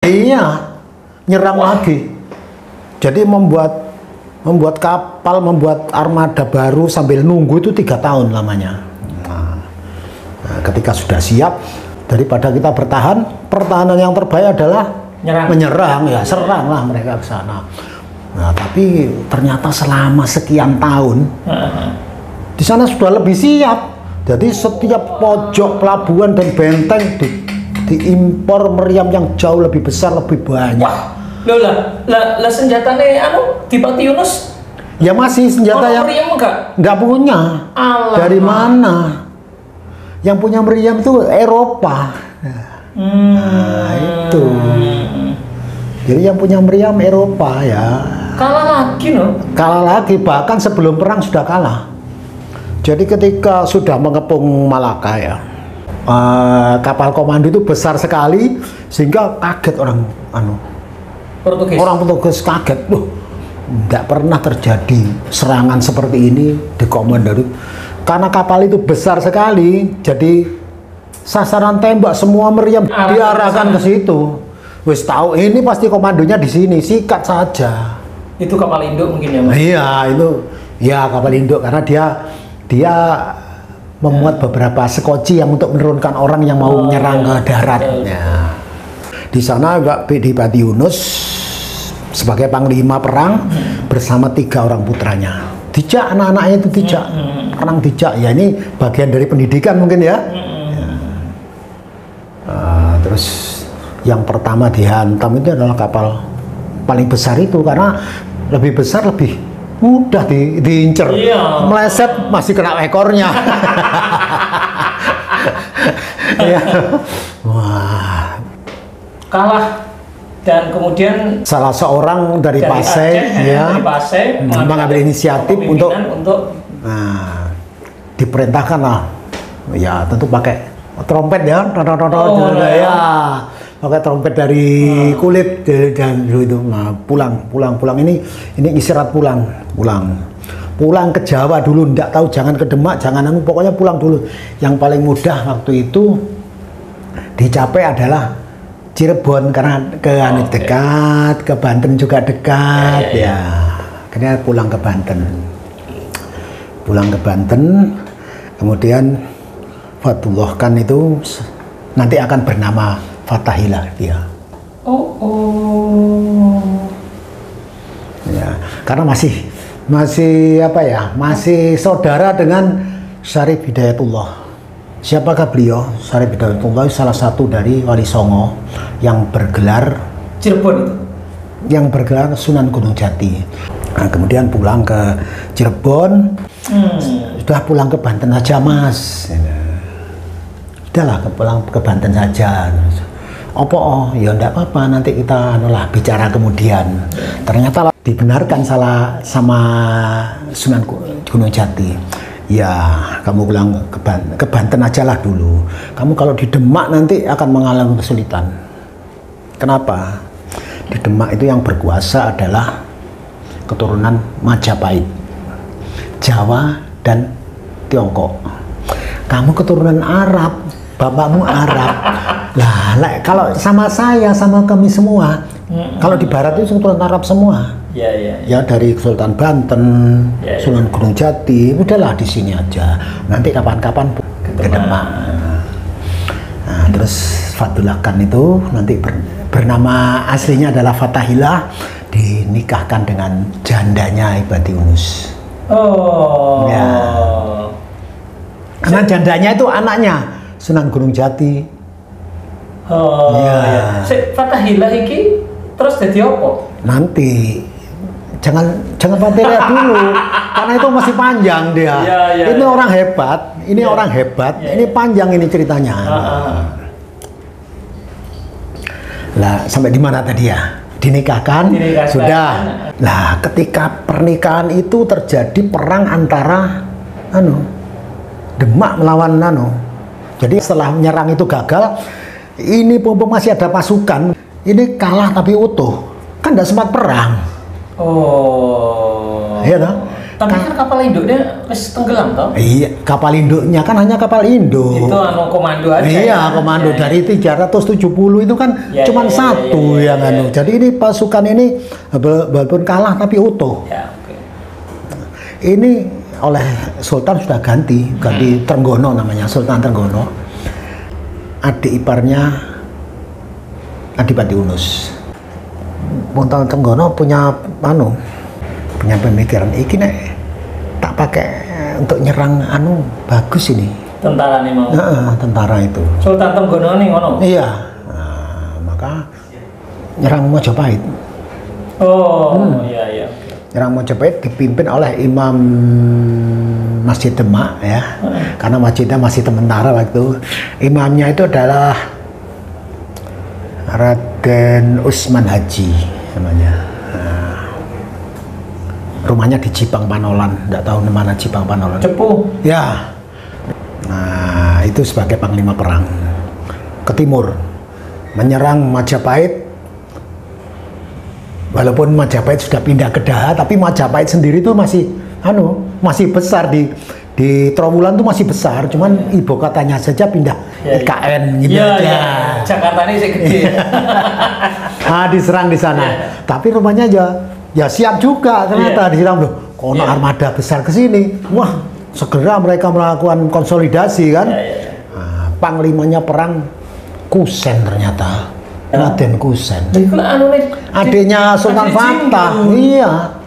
Iya, nyerang lagi. Jadi membuat kapal, membuat armada baru sambil nunggu itu 3 tahun lamanya. Nah, ketika sudah siap, daripada kita bertahan, pertahanan yang terbaik adalah menyerang, ya seranglah mereka ke sana. Nah, tapi ternyata selama sekian tahun di sana sudah lebih siap. Jadi setiap pojok pelabuhan dan benteng diimpor meriam yang jauh lebih besar, lebih banyak. Wah, lah senjatanya di Pati Yunus ya masih senjata yang meriam nggak punya. Alah. Dari mana? Yang punya meriam itu Eropa. Nah, itu. Jadi yang punya meriam Eropa ya. Kalah lagi loh. Kalah lagi, bahkan sebelum perang sudah kalah. Jadi ketika sudah mengepung Malaka ya, kapal komando itu besar sekali sehingga kaget orang Portugis kaget. Loh, tidak pernah terjadi serangan seperti ini di komando. Karena kapal itu besar sekali, jadi sasaran tembak semua meriam diarahkan ke situ. Wis tahu ini pasti komandonya di sini, sikat saja. Itu kapal induk mungkin ya, Mas? Iya, itu ya kapal induk karena dia memuat beberapa sekoci yang untuk menurunkan orang yang mau menyerang ke daratnya. Di sana di Pati Yunus sebagai panglima perang bersama 3 orang putranya. Dijak, anak-anaknya itu dijak, perang dijak. Ya ini bagian dari pendidikan mungkin ya. Terus yang pertama dihantam itu adalah kapal paling besar itu karena lebih besar, lebih mudah diincer. Iya. Meleset masih kena ekornya. Ya. Wah. Kalah dan kemudian salah seorang dari Pasai ya mengambil inisiatif untuk diperintahkan lah ya, tentu pakai trompet ya, ya pakai trompet dari kulit dan itu. Nah, pulang ini istirahat, pulang ke Jawa dulu, ndak tahu, jangan ke Demak, jangan pokoknya pulang dulu. Yang paling mudah waktu itu dicapai adalah Cirebon karena dekat, ke Banten juga dekat ya. Akhirnya pulang ke Banten, kemudian Fatullah kan itu nanti akan bernama Fatahillah dia. Ya, karena masih apa ya? Masih saudara dengan Syarif Hidayatullah. Siapakah beliau? Syarif Hidayatullah salah satu dari Wali Songo yang bergelar Cirebon itu. Yang bergelar Sunan Gunung Jati. Nah, kemudian pulang ke Cirebon. Sudah pulang ke Banten saja, Mas. Udahlah, pulang ke Banten saja. Ya enggak apa-apa, nanti kita bicara kemudian. Ternyata dibenarkan salah sama Sunan Gunung Jati. Ya, kamu pulang ke Banten aja lah dulu. Kamu kalau di Demak nanti akan mengalami kesulitan. Kenapa? Di Demak itu yang berkuasa adalah keturunan Majapahit, Jawa dan Tiongkok. Kamu keturunan Arab, bapakmu Arab. Lah, kalau sama saya, sama kami semua, kalau di Barat itu keturunan Arab semua. Ya dari Sultan Banten, Sunan Gunung Jati, udahlah di sini aja. Nanti kapan-kapan ke Demak. Nah, terus Fatullah Khan itu nanti bernama aslinya adalah Fatahillah, dinikahkan dengan jandanya Pati Yunus. Ya. Karena jandanya itu anaknya Sunan Gunung Jati. Ya. Fatahillah iki terus jadi apa? Nanti jangan Fatahillah dulu karena itu masih panjang dia. Ini orang hebat, orang hebat. Ini panjang ini ceritanya. Lah sampai di mana tadi ya? Dinikahkan. Sudah. Lah ketika pernikahan itu terjadi perang antara Demak melawan Jadi setelah menyerang itu gagal, ini masih ada pasukan. Ini kalah tapi utuh. Kan tidak sempat perang. Oh. Ya, Tapi kan kapal induknya wis tenggelam toh? Iya, kapal induknya kan hanya kapal induk. Itu komando aja. Iya, komando ya, dari 370 itu kan ya, cuman ya, satu ya, ya, yang ya, anu. ya. Jadi ini pasukan ini walaupun kalah tapi utuh. Ya, oke. Ini oleh Sultan sudah ganti Trenggono namanya, Sultan Trenggono. Adik iparnya Adipati Unus. Sultan Trenggono punya pemikiran iki nek tak pakai untuk nyerang bagus ini. Tentara nih mau. Tentara itu. Sultan Trenggono nih ngono. Iya. Nah, maka nyerang Majapahit. Oh, iya iya. Nyerang Majapahit dipimpin oleh Imam Masjid Demak ya. Karena masjidnya masih sementara waktu itu. Imamnya itu adalah Raden Usman Haji namanya. Rumahnya di Cipang Panolan, tidak tahu di mana Cipang Panolan. Cepu. Ya. Nah, itu sebagai panglima perang ke timur, menyerang Majapahit. Walaupun Majapahit sudah pindah ke Daha, tapi Majapahit sendiri itu masih besar di Trowulan tuh masih besar, cuman ibu kotanya saja pindah IKN gitu aja. Ya. Jakarta ini sih gede. Diserang di sana. Tapi rumahnya ya siap juga ternyata diserang loh. Kono armada besar ke sini. Wah, segera mereka melakukan konsolidasi kan. Nah, panglimanya perang Kusen ternyata. Raden Kusen. Adiknya Sultan Fatah. Iya.